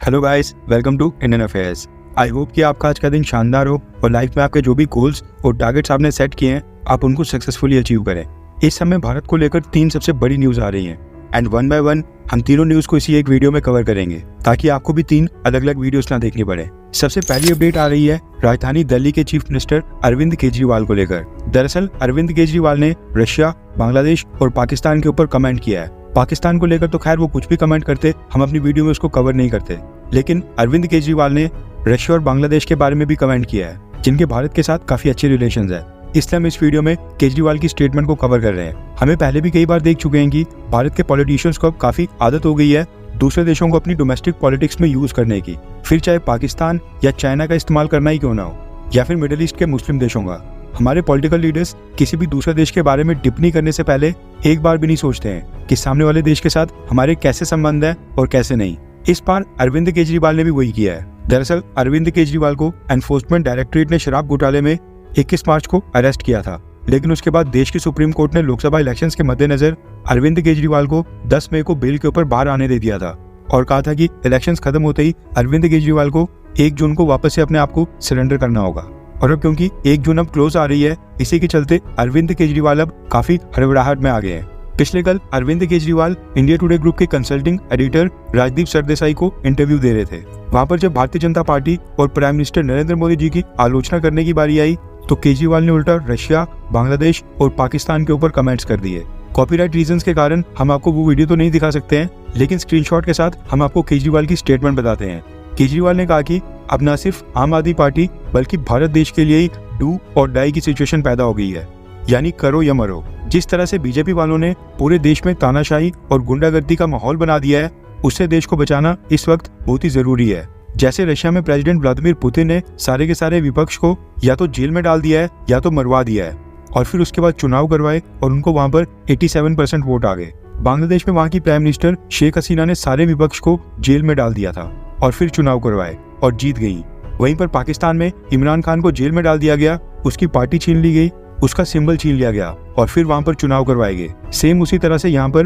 Hello guys, welcome to Indian affairs. I hope कि आपका आज का दिन शानदार हो और लाइफ में आपके जो भी गोल्स और टारगेट्स आपने सेट किए हैं आप उनको सक्सेसफुली अचीव करें। इस समय भारत को लेकर 3 सबसे बड़ी न्यूज़ आ रही हैं एंड वन बाय वन हम तीनों न्यूज़ को इसी एक वीडियो में कवर करेंगे ताकि आपको भी 3 अलग अलग वीडियोस ना देखनी पड़े। सबसे पहली अपडेट आ रही है राजधानी दिल्ली के चीफ मिनिस्टर अरविंद केजरीवाल को लेकर। दरअसल अरविंद केजरीवाल ने रशिया, बांग्लादेश और पाकिस्तान के ऊपर कमेंट किया है। पाकिस्तान को लेकर तो खैर वो कुछ भी कमेंट करते, हम अपनी वीडियो में उसको कवर नहीं करते, लेकिन अरविंद केजरीवाल ने रशिया और बांग्लादेश के बारे में भी कमेंट किया है जिनके भारत के साथ काफी अच्छे रिलेशंस है। इसलिए हम इस वीडियो में केजरीवाल की स्टेटमेंट को कवर कर रहे हैं। हमें पहले भी कई बार देख चुके हैं कि भारत के पॉलिटिशियंस को अब काफी आदत हो गई है दूसरे देशों को अपनी डोमेस्टिक पॉलिटिक्स में यूज करने की, फिर चाहे पाकिस्तान या चाइना का इस्तेमाल करना ही क्यों ना हो या फिर मिडिल ईस्ट के मुस्लिम देशों का। हमारे पॉलिटिकल लीडर्स किसी भी दूसरे देश के बारे में टिप्पणी करने से पहले एक बार भी नहीं सोचते हैं कि सामने वाले देश के साथ हमारे कैसे संबंध है और कैसे नहीं। इस बार अरविंद केजरीवाल ने भी वही किया है। दरअसल अरविंद केजरीवाल को एनफोर्समेंट डायरेक्टरेट ने शराब घोटाले में 21 मार्च को अरेस्ट किया था, लेकिन उसके बाद देश की सुप्रीम कोर्ट ने लोकसभा इलेक्शंस के मद्देनजर अरविंद केजरीवाल को 10 मई को बेल के ऊपर बाहर आने दे दिया था और कहा था कि इलेक्शंस खत्म होते ही अरविंद केजरीवाल को 1 जून को वापस से अपने आप को सरेंडर करना होगा। और अब क्योंकि 1 जून अब क्लोज आ रही है, इसी के चलते अरविंद केजरीवाल अब काफी हड़बड़ाहट में आ गए हैं। पिछले कल Arvind Kejriwal India today group के कंसल्टिंग एडिटर राजदीप सरदेसाई को इंटरव्यू दे रहे थे। वहां पर जब भारतीय जनता पार्टी और प्राइम मिनिस्टर नरेंद्र मोदी जी की आलोचना करने की बारी आई तो केजरीवाल ने उल्टा रशिया, बांग्लादेश और पाकिस्तान के ऊपर कमेंट्स कर दिए। कॉपीराइट रीजंस के कारण हम आपको वो वीडियो तो नहीं दिखा सकते हैं, लेकिन स्क्रीनशॉट के साथ हम आपको केजरीवाल की स्टेटमेंट बताते हैं। केजरीवाल ने कहा कि अब न सिर्फ आम आदमी पार्टी बल्कि भारत देश के लिए ही डू और डाई की सिचुएशन पैदा हो गई है, यानी करो या मरो। जिस तरह से बीजेपी वालों ने पूरे देश में तानाशाही और गुंडागर्दी का माहौल बना दिया है, उससे देश को बचाना इस वक्त बहुत ही जरूरी है। जैसे रशिया में प्रेसिडेंट व्लादिमीर पुतिन ने सारे के सारे विपक्ष को या तो जेल में डाल दिया है या तो मरवा दिया है और फिर उसके बाद चुनाव करवाए और उनको वहां पर 87% वोट आ गए। बांग्लादेश में वहां की प्राइम मिनिस्टर शेख हसीना ने सारे विपक्ष को जेल में डाल दिया था और फिर चुनाव करवाए और जीत गई। वहीं पर पाकिस्तान में इमरान खान को जेल में डाल दिया गया, उसकी पार्टी छीन ली गई, उसका सिंबल छीन लिया गया और फिर वहां पर चुनाव करवाए गए। सेम उसी तरह से यहाँ पर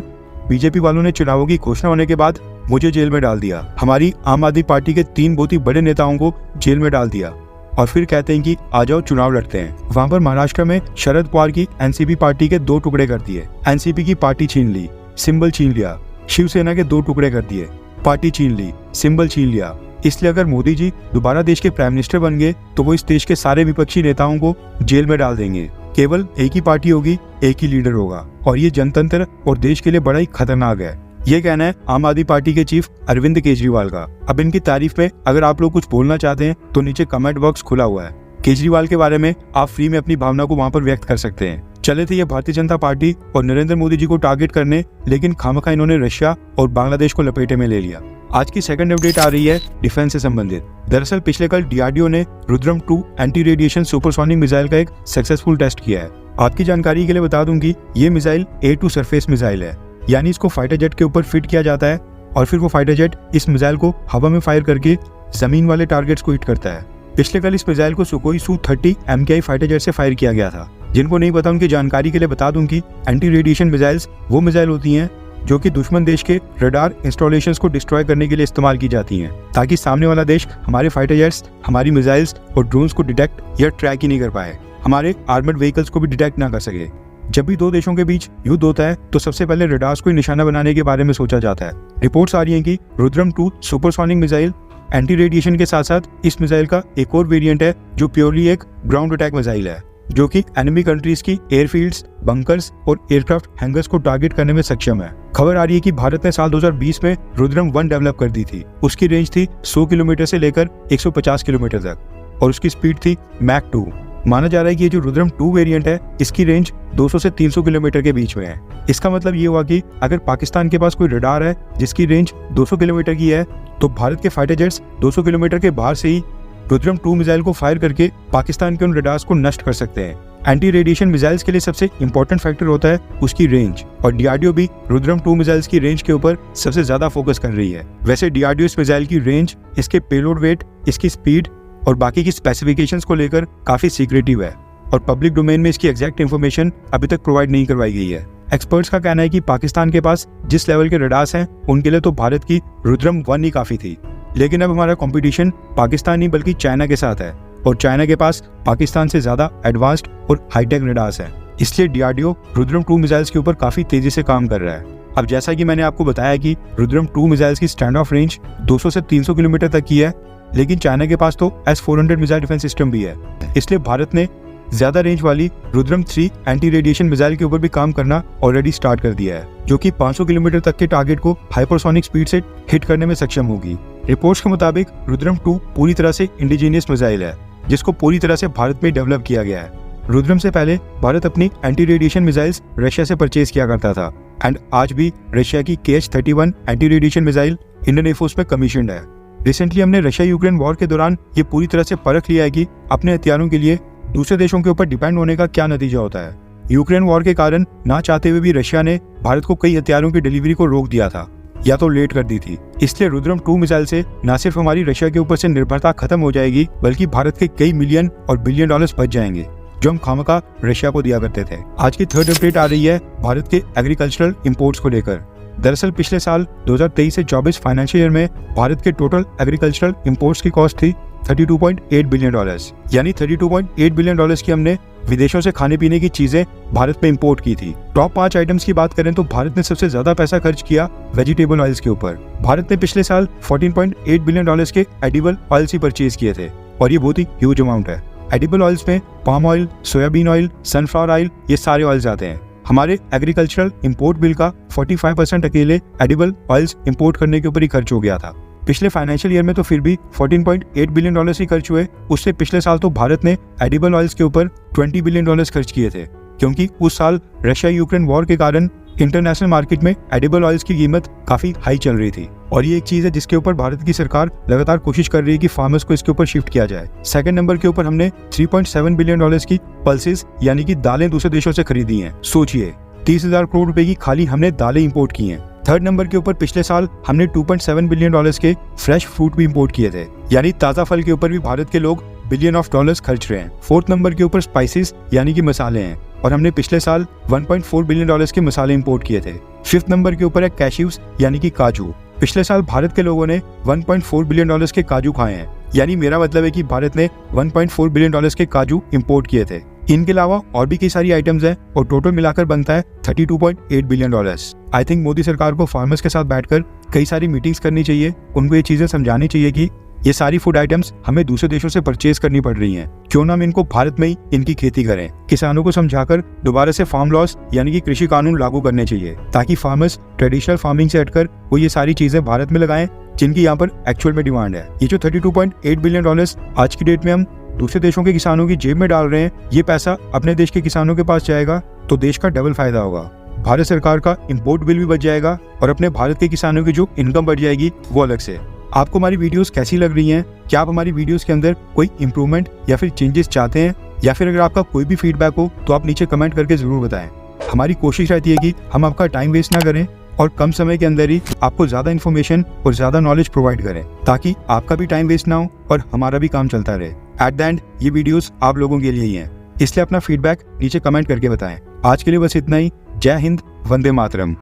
बीजेपी वालों ने चुनावों की घोषणा होने के बाद मुझे जेल में डाल दिया, हमारी आम आदमी पार्टी के 3 बहुत ही बड़े नेताओं को जेल में डाल दिया और फिर कहते हैं कि आ जाओ चुनाव लड़ते हैं। वहां पर महाराष्ट्र में शरद पवार की एनसीपी पार्टी के 2 टुकड़े कर दिए, एनसीपी की पार्टी छीन ली, सिंबल छीन लिया। शिवसेना के 2 टुकड़े कर दिए, पार्टी छीन ली, सिंबल छीन लिया। इसलिए अगर मोदी जी दोबारा देश के प्राइम मिनिस्टर बन गए तो वो इस देश के सारे विपक्षी नेताओं को जेल में डाल देंगे। केवल एक ही पार्टी होगी, एक ही लीडर होगा और ये जनतंत्र और देश के लिए बड़ा ही खतरनाक है। ये कहना है आम आदमी पार्टी के चीफ अरविंद केजरीवाल का। अब इनकी तारीफ में अगर आप लोग कुछ बोलना चाहते हैं तो नीचे कमेंट बॉक्स खुला हुआ है। केजरीवाल के बारे में आप फ्री में अपनी भावना को वहां पर व्यक्त कर सकते हैं। चले थे ये भारतीय जनता पार्टी और नरेंद्र मोदी जी को टारगेट करने, लेकिन खामखा इन्होंने रशिया और बांग्लादेश को लपेटे में ले लिया। आज की सेकंड अपडेट आ रही है डिफेंस से संबंधित। दरअसल पिछले कल डीआरडीओ ने Rudram 2 anti radiation supersonic missile का एक सक्सेसफुल टेस्ट किया है। आपकी जानकारी के लिए बता दूं कि ये missile air to surface missile है, यानी इसको फाइटर जेट के ऊपर फिट किया जाता है और फिर वो फाइटर जेट इस मिसाइल को हवा में फायर करके जमीन वाले टारगेट्स को हिट करता है। पिछले कल इस मिसाइल को Sukhoi Su-30 MKI fighter jet से फायर किया गया था। जिनको नहीं पता उनकी जानकारी के लिए बता दूं कि एंटी रेडिएशन मिसाइल्स वो मिसाइल होती हैं जो कि दुश्मन देश के रडार इंस्टॉलेशंस को डिस्ट्रॉय करने के लिए इस्तेमाल की जाती हैं, ताकि सामने वाला देश हमारे फाइटर जेट्स, हमारी मिसाइल्स और ड्रोन्स को डिटेक्ट या ट्रैक ही नहीं कर पाए, हमारे आर्मर्ड व्हीकल्स को भी डिटेक्ट ना कर सके। जब भी 2 देशों के बीच युद्ध होता है तो सबसे पहले रडार्स को निशाना बनाने के बारे में सोचा जाता है। रिपोर्ट्स आ रही हैं कि Rudram 2 supersonic missile anti radiation के साथ साथ इस मिसाइल का एक और वेरिएंट है जो प्योरली एक ग्राउंड अटैक मिसाइल है, जो कि एनिमी कंट्रीज की एयरफील्ड्स, बंकर्स और एयरक्राफ्ट हैंगर्स को टारगेट करने में सक्षम है। खबर आ रही है कि भारत ने साल 2020 में रुद्रम 1 डेवलप कर दी थी। उसकी रेंज थी 100 किलोमीटर से लेकर 150 किलोमीटर तक और उसकी स्पीड थी मैक 2। माना जा रहा है कि ये जो रुद्रम 2 वेरिएंट है इसकी रेंज 200 से 300 किलोमीटर के बीच में है। इसका मतलब ये हुआ कि अगर पाकिस्तान के पास कोई रडार है जिसकी रेंज 200 किलोमीटर की है तो भारत के फाइटर जेट्स 200 किलोमीटर के बाहर से ही रुद्रम 2 मिसाइल को फायर करके पाकिस्तान के उन रडार्स को नष्ट कर सकते हैं। एंटी रेडिएशन मिसाइल्स के लिए सबसे इंपॉर्टेंट फैक्टर होता है उसकी रेंज, और डीआरडीओ भी रुद्रम 2 मिसाइल्स की रेंज के ऊपर सबसे ज्यादा फोकस कर रही है। वैसे डीआरडीओ इस मिसाइल की रेंज, इसके पेलोड वेट, इसकी स्पीड और बाकी की स्पेसिफिकेशंस को लेकर काफी सीक्रेटिव है और पब्लिक डोमेन में इसकी एग्जैक्ट इन्फॉर्मेशन अभी तक प्रोवाइड नहीं करवाई गई है। एक्सपर्ट्स का कहना है कि पाकिस्तान के पास जिस लेवल के रडार्स हैं उनके लिए तो भारत की रुद्रम 1 ही काफी थी। लेकिन अब हमारा कंपटीशन पाकिस्तान नहीं बल्कि चाइना के साथ है, और चाइना के पास पाकिस्तान से ज्यादा एडवांस्ड और हाईटेक रेडार्स है। इसलिए DRDO रुद्रम 2 मिसाइल्स के ऊपर काफी तेजी से काम कर रहा है। अब जैसा कि मैंने आपको बताया कि रुद्रम 2 मिसाइल्स की स्टैंड ऑफ रेंज 200 से 300 किलोमीटर तक की है, लेकिन चाइना के पास तो S-400 मिसाइल डिफेंस सिस्टम भी है। इसलिए भारत ने ज्यादा रेंज वाली रुद्रम 3 एंटी रेडिएशन मिसाइल के ऊपर भी काम करना ऑलरेडी स्टार्ट कर दिया है, जो कि 500 किलोमीटर तक के टारगेट को हाइपरसोनिक स्पीड से हिट करने में सक्षम होगी। रिपोर्ट्स के मुताबिक रुद्रम 2 पूरी तरह से इंडिजीनियस मिसाइल है, जिसको पूरी तरह से भारत में डेवलप किया गया है। रुद्रम से पहले भारत अपनी एंटी रेडिएशन मिसाइल्स रशिया से परचेज किया करता था, एंड आज भी रशिया की KH-31 anti radiation missile Indian air force में कमीशन्ड है। रिसेंटली हमने रशिया यूक्रेन वॉर के दौरान ये पूरी तरह से परख लिया है कि अपने हथियारों के लिए दूसरे देशों के ऊपर डिपेंड होने का क्या नतीजा होता है। यूक्रेन वॉर के कारण ना चाहते हुए भी रशिया ने भारत को कई हथियारों की डिलीवरी को रोक दिया था या तो लेट कर दी थी। इसलिए रुद्रम 2 मिसाइल से न सिर्फ हमारी रशिया के ऊपर से निर्भरता खत्म हो जाएगी, बल्कि भारत के कई मिलियन और बिलियन डॉलर्स बच जाएंगे जो हम खामखा रशिया को दिया करते थे। आज की थर्ड अपडेट आ रही है भारत के एग्रीकल्चरल इंपोर्ट्स को लेकर। दरअसल पिछले साल 2023 से 24 फाइनेंशियल ईयर में भारत के टोटल एग्रीकल्चरल इंपोर्ट्स की कॉस्ट थी $32.8 बिलियन, यानी $32.8 बिलियन की हमने विदेशों से खाने पीने की चीजें भारत में इंपोर्ट की थी। टॉप 5 आइटम्स की बात करें तो भारत ने सबसे ज्यादा पैसा खर्च किया वेजिटेबल ऑयल्स के ऊपर। भारत ने पिछले साल $14.8 बिलियन के एडिबल ऑयल्स ही परचेज किए थे, और ये बहुत ही ह्यूज अमाउंट है। एडिबल ऑयल्स में palm oil, soybean oil, sunflower oil, ये सारे ऑयल्स आते हैं। हमारे एग्रीकल्चरल इंपोर्ट बिल का 45% अकेले एडिबल ऑयल्स इंपोर्ट करने के ऊपर ही खर्च हो गया था। पिछले फाइनेंशियल ईयर में तो फिर भी $14.8 बिलियन ही खर्च हुए। उससे पिछले साल तो भारत ने एडिबल ऑयल्स के ऊपर $20 बिलियन खर्च किए थे, क्योंकि उस साल रशिया यूक्रेन वॉर के कारण इंटरनेशनल मार्केट में एडिबल ऑयल्स की कीमत काफी हाई चल रही थी, और ये एक चीज है जिसके ऊपर भारत की सरकार लगातार कोशिश कर रही है कि फार्मर्स को इसके ऊपर शिफ्ट किया जाए। सेकंड नंबर के ऊपर हमने $3.7 बिलियन की पल्सेस यानी कि दालें दूसरे देशों से खरीदी हैं। सोचिए 30,000 करोड़ रुपए की खाली हमने दालें इंपोर्ट की हैं। थर्ड नंबर के ऊपर पिछले साल हमने $2.7 बिलियन के फ्रेश फ्रूट भी इंपोर्ट किए थे, यानी ताजा फल के ऊपर भी भारत के लोग बिलियन ऑफ डॉलर्स खर्च रहे हैं। फोर्थ नंबर के ऊपर स्पाइसेस यानी कि मसाले हैं, और हमने पिछले साल $1.4 बिलियन के मसाले इंपोर्ट किए थे। फिफ्थ नंबर के ऊपर है कैश्यूज यानी कि काजू। पिछले साल भारत के लोगों ने $1.4 बिलियन के काजू खाए हैं, यानी मेरा मतलब है कि भारत ने $1.4 बिलियन के काजू इंपोर्ट किए थे। इनके अलावा और भी कई सारी आइटम्स हैं, और टोटल मिलाकर बनता है $32.8 बिलियन। आई थिंक मोदी सरकार को फार्मर्स के साथ बैठकर कई सारी मीटिंग्स करनी चाहिए, उनको ये चीजें समझानी चाहिए कि ये सारी फूड आइटम्स हमें दूसरे देशों से परचेज करनी पड़ रही हैं, क्यों ना हम इनको भारत में ही इनकी खेती करें। किसानों को समझाकर दोबारा से फार्म लॉस यानी कि कृषि कानून लागू करने चाहिए, ताकि फार्मर्स ट्रेडिशनल फार्मिंग से हटकर वो ये सारी चीजें भारत में लगाएं जिनकी यहाँ पर एक्चुअल में डिमांड है। ये जो $32.8 बिलियन आज की डेट में हम दूसरे देशों के किसानों की जेब में डाल रहे हैं, ये पैसा अपने देश के किसानों के पास जाएगा तो देश का डबल फायदा होगा। भारत सरकार का इंपोर्ट बिल भी बच जाएगा, और अपने भारत के किसानों की जो इनकम बढ़ जाएगी वो अलग से। आपको हमारी वीडियोस कैसी लग रही हैं? क्या आप हमारी वीडियोस के अंदर कोई इंप्रूवमेंट या फिर चेंजेस चाहते हैं, या फिर अगर आपका कोई भी फीडबैक हो तो आप नीचे कमेंट करके जरूर बताएं। हमारी कोशिश रहती है कि हम आपका टाइम वेस्ट ना करें और कम समय के अंदर ही आपको ज्यादा इन्फॉर्मेशन और ज्यादा नॉलेज प्रोवाइड करें, ताकि आपका भी टाइम वेस्ट ना हो और हमारा भी काम चलता रहे। एट द एंड ये वीडियोस आप लोगों के लिए ही हैं, इसलिए अपना फीडबैक नीचे कमेंट करके बताएं। आज के लिए बस इतना ही। जय हिंद, वंदे मातरम।